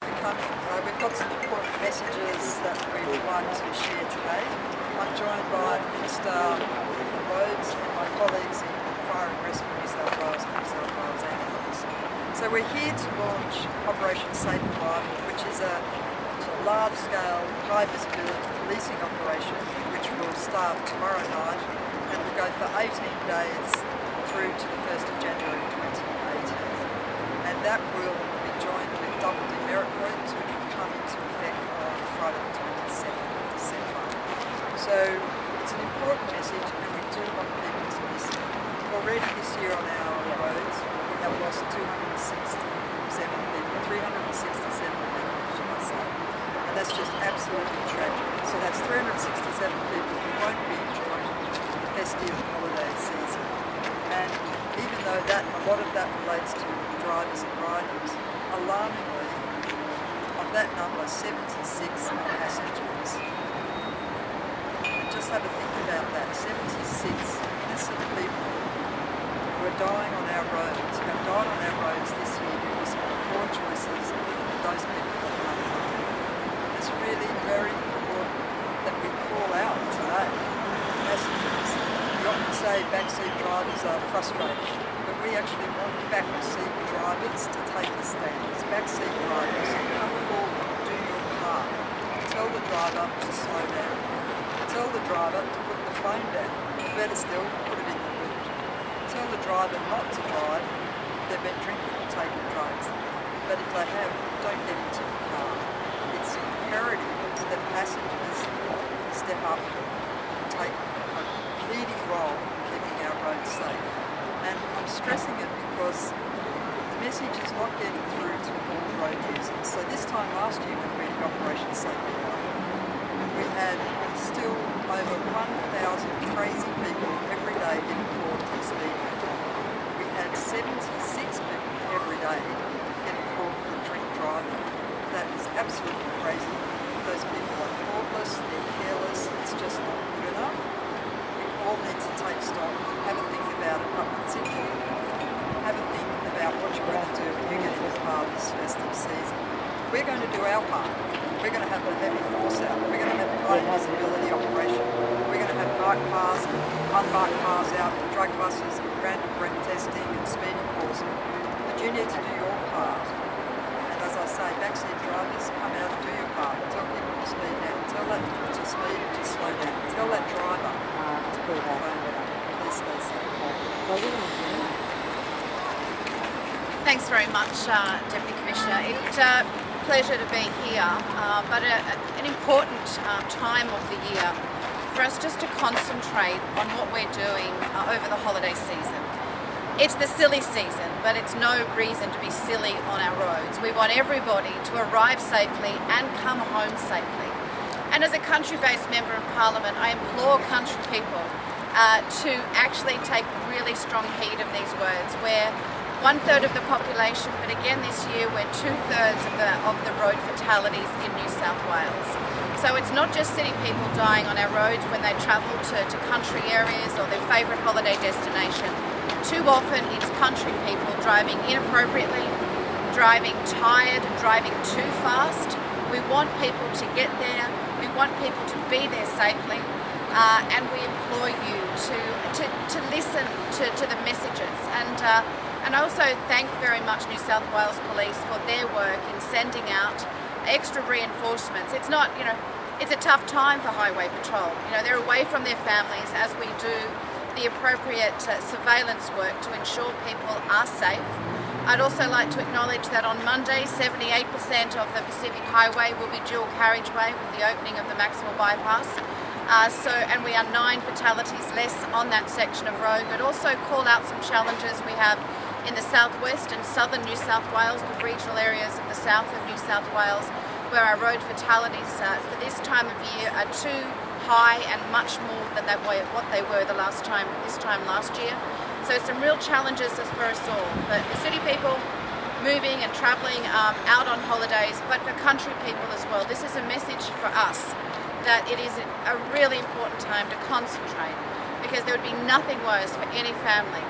We've got some important messages that we want to share today. I'm joined by Minister for Roads and my colleagues in Fire and Rescue New South Wales and New South Wales Ambulance. So we're here to launch Operation Safe Drive, which is a large-scale, high-visibility policing operation which will start tomorrow night and will go for 18 days through to the 1st of January 2018. And that will be joined with double demerit points which will come into effect on Friday the 22nd of December. So it's an important message and we do want people to listen. Already this year on our roads we have lost 267 people, 367 people should I say. And that's just absolutely tragic. So that's 367 people who won't be enjoying the festive holiday season. And even though a lot of that relates to drivers and riders, alarmingly, of that number, 76 are passengers. And just have a think about that. 76 innocent people who are dying on our roads, who have died on our roads this year because of poor choices that those people have made. It's really very important that we call out today passengers. We often say backseat drivers are frustrated, but we actually want backseat drivers to take a stand. Backseat drivers, come forward, do your part. Tell the driver to slow down. Tell the driver to put the phone down. Better still, put it in the boot. Tell the driver not to drive if they've been drinking or taking drugs. But if they have, don't get into the car. It's imperative that passengers step up and take a leading role in keeping our roads safe. And I'm stressing it because the message is not getting through to all road users. So this time last year when we did Operation Safe Drive, we had still over 1,000 crazy people every day getting caught for speeding. We had 76 people every day getting caught for drink driving. That is absolutely crazy. Those people are thoughtless, they're careless, it's just not good enough. We all need to take stock, have a think about it, but particularly have a think about what you're going to do when you get into the car this festive season. We're going to do our part. We're going to have a heavy force out. We're going to have a high visibility operation. We're going to have marked cars and unmarked cars out, drug buses, random breath testing and speed enforcement. But you need to do your part. And as I say, backseat drivers, come out and do your part. Tell people to speed down. Tell that to speed to slow down. Tell that driver to put the phone down. Please stay safe. Thanks very much, Deputy Commissioner. It's a pleasure to be here, but an important time of the year for us just to concentrate on what we're doing over the holiday season. It's the silly season, but it's no reason to be silly on our roads. We want everybody to arrive safely and come home safely. And as a country-based Member of Parliament, I implore country people to actually take really strong heed of these words. We're 1/3 of the population, but again this year we're 2/3 of the road fatalities in New South Wales. So it's not just city people dying on our roads when they travel to country areas or their favourite holiday destination. Too often it's country people driving inappropriately, driving tired, driving too fast. We want people to get there, we want people to be there safely, and we implore you to listen to the messages. And I also thank very much New South Wales Police for their work in sending out extra reinforcements. It's not, it's a tough time for Highway Patrol. They're away from their families as we do the appropriate surveillance work to ensure people are safe. I'd also like to acknowledge that on Monday, 78% of the Pacific Highway will be dual carriageway with the opening of the Maxwell bypass. And we are 9 fatalities less on that section of road, but also call out some challenges we have in the southwest and southern New South Wales, the regional areas of the south of New South Wales, where our road fatalities for this time of year are too high and much more than what they were this time last year. So some real challenges for us all. But for city people moving and travelling out on holidays, but for country people as well, this is a message for us that it is a really important time to concentrate, because there would be nothing worse for any family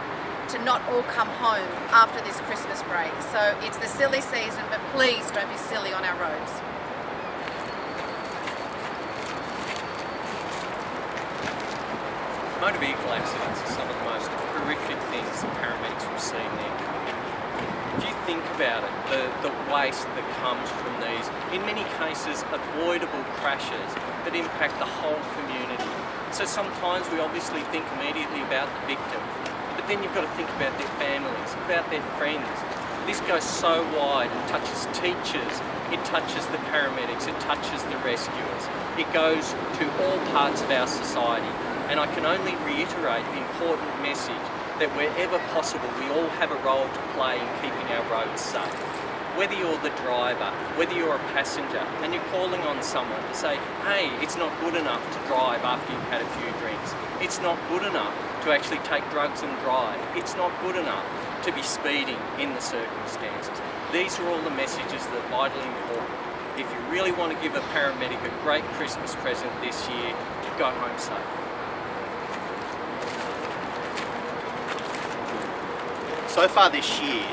to not all come home after this Christmas break. So it's the silly season, but please don't be silly on our roads. Motor vehicle accidents are some of the most horrific things that paramedics will see in their career. If you think about it, the waste that comes from these, in many cases, avoidable crashes that impact the whole community. So sometimes we obviously think immediately about the victim, but then you've got to think about their families, about their friends. This goes so wide, it touches teachers, it touches the paramedics, it touches the rescuers. It goes to all parts of our society. And I can only reiterate the important message that wherever possible, we all have a role to play in keeping our roads safe. Whether you're the driver, whether you're a passenger, and you're calling on someone to say, hey, it's not good enough to drive after you've had a few drinks. It's not good enough to actually take drugs and drive. It's not good enough to be speeding in the circumstances. These are all the messages that are vitally important. If you really want to give a paramedic a great Christmas present this year, go home safe. So far this year,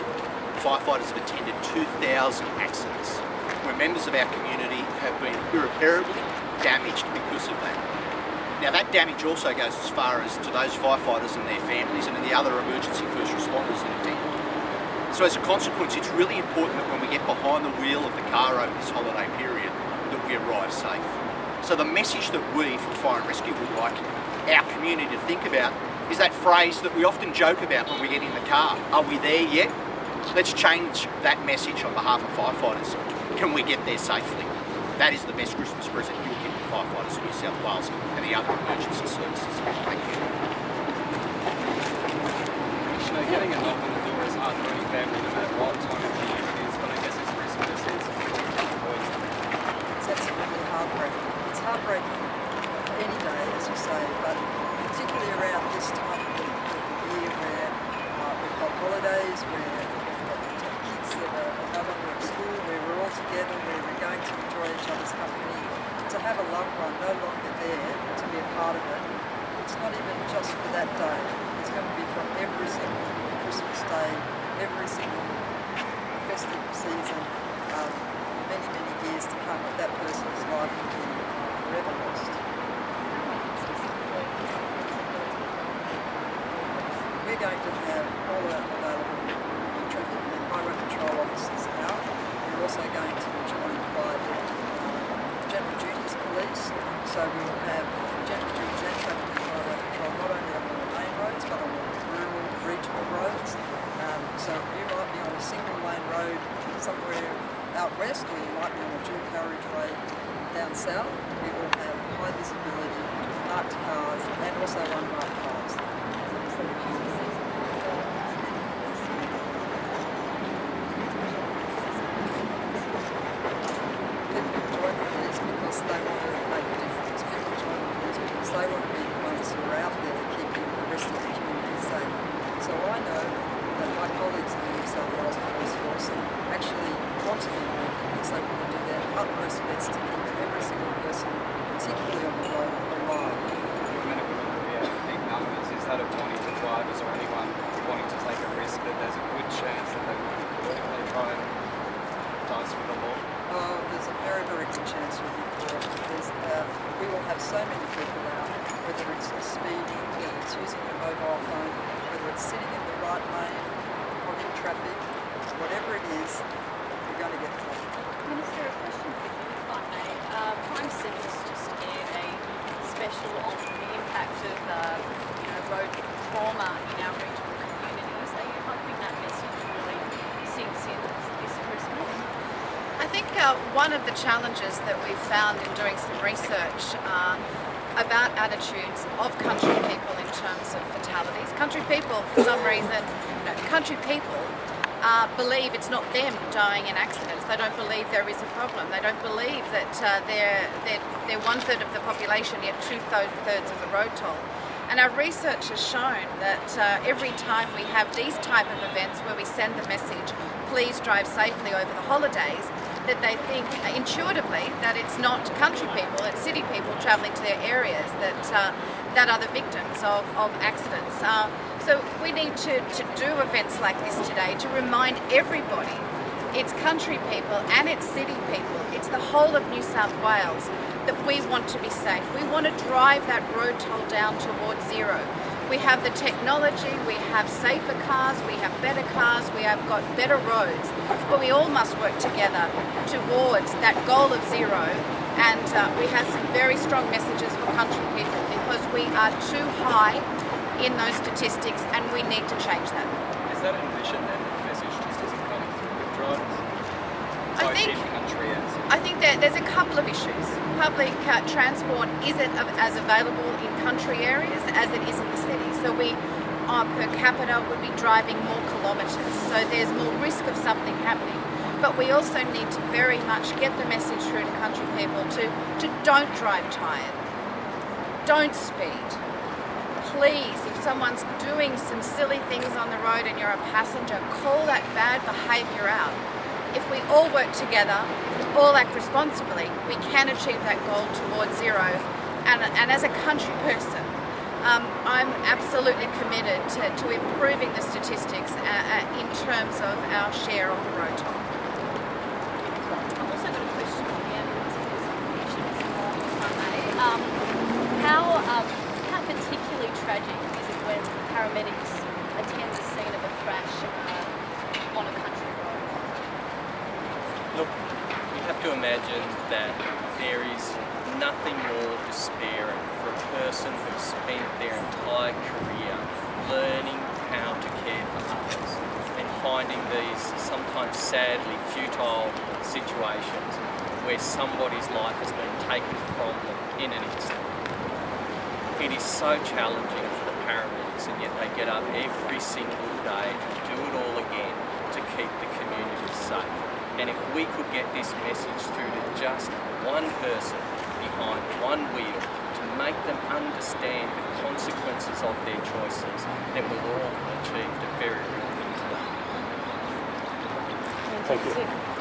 firefighters have attended 2,000 accidents where members of our community have been irreparably damaged because of that. Now that damage also goes as far as to those firefighters and their families and the other emergency first responders that attend. So as a consequence, it's really important that when we get behind the wheel of the car over this holiday period, that we arrive safe. So the message that we from Fire and Rescue would like our community to think about is that phrase that we often joke about when we get in the car. Are we there yet? Let's change that message on behalf of firefighters. Can we get there safely? That is the best Christmas present you'll give to firefighters in New South Wales and the other emergency services. Thank you. Commissioner, getting a knock on the door is hard for any family, no matter what time of the year it is, but I guess it's Christmas, It's absolutely heartbreaking. It's heartbreaking any day, as you say, but particularly around this time of the year where we've got holidays, where we've got kids that are no longer at school, where we're all together, where we're going to enjoy each other's company. To have a loved one no longer there, to be a part of it, it's not even just for that day. It's going to be from every single Christmas day, every single festive season, for many, many years to come, that person's life will be forever lost. We're going to have all our available traffic and highway patrol officers out. We're also going to be joined by the General Duties Police, so we will have General Duties and traffic and highway patrol not only on the main roads but on the rural, regional roads. So you might be on a single lane road somewhere out west, or you might be on a dual carriageway down south. We will have high visibility, marked cars and also unmarked cars. They want to make a difference. People join the police because they want to be the ones who are out there keeping the rest of the community safe. So I know that my colleagues in the New South Wales Police Force actually want to be working because they want to do their utmost best to keep every single person, particularly on the road, alive. Big numbers. Is that of 20 to 5? Is there anyone wanting to take a risk that there's a good chance that they will politically try and dance with the law? There's a very, very good chance you'll be caught. We will have so many people out, whether it's speeding, whether it's using your mobile phone, whether it's sitting in the right lane, blocking traffic, whatever it is, you're going to get caught. Minister, a question for you, if I may. Prime Civil's just aired a special on the impact of road trauma in our regional communities. Are you hoping that message really sinks in this Christmas? I think one of the challenges that we've found in doing some research about attitudes of country people in terms of fatalities. Country people, for some reason, country people believe it's not them dying in accidents. They don't believe there is a problem. They don't believe that they're 1/3 of the population, yet 2/3 of the road toll. And our research has shown that every time we have these type of events where we send the message, please drive safely over the holidays, that they think intuitively that it's not country people, it's city people travelling to their areas that are the victims of accidents. So we need to do events like this today to remind everybody, it's country people and it's city people, it's the whole of New South Wales, that we want to be safe. We want to drive that road toll down towards zero. We have the technology, we have safer cars, we have better cars, we have got better roads, but we all must work together towards that goal of zero. And we have some very strong messages for country people because we are too high in those statistics and we need to change that. Is that an issue then, that the message just doesn't come through with drivers? I think that there's a couple of issues. Public transport isn't as available in country areas as it is in the city. So we, per capita, would be driving more kilometres. So there's more risk of something happening. But we also need to very much get the message through to country people to don't drive tired. Don't speed. Please, if someone's doing some silly things on the road and you're a passenger, call that bad behaviour out. If we all work together, all act responsibly, we can achieve that goal towards zero. And as a country person, I'm absolutely committed to improving the statistics in terms of our share of the road toll. I've also got a question on the ambulance issues, if I may. How particularly tragic is it when paramedics attend the scene of a crash on a country road? Look, you have to imagine that there is nothing more despairing for a person who's spent their entire career learning how to care for others and finding these sometimes sadly futile situations where somebody's life has been taken from them in an instant. It is so challenging for the paramedics, and yet they get up every single day to do it all again to keep the community safe. And if we could get this message through to just one person behind one wheel to make them understand the consequences of their choices, then we'll all have achieved a very real thing today. Thank you.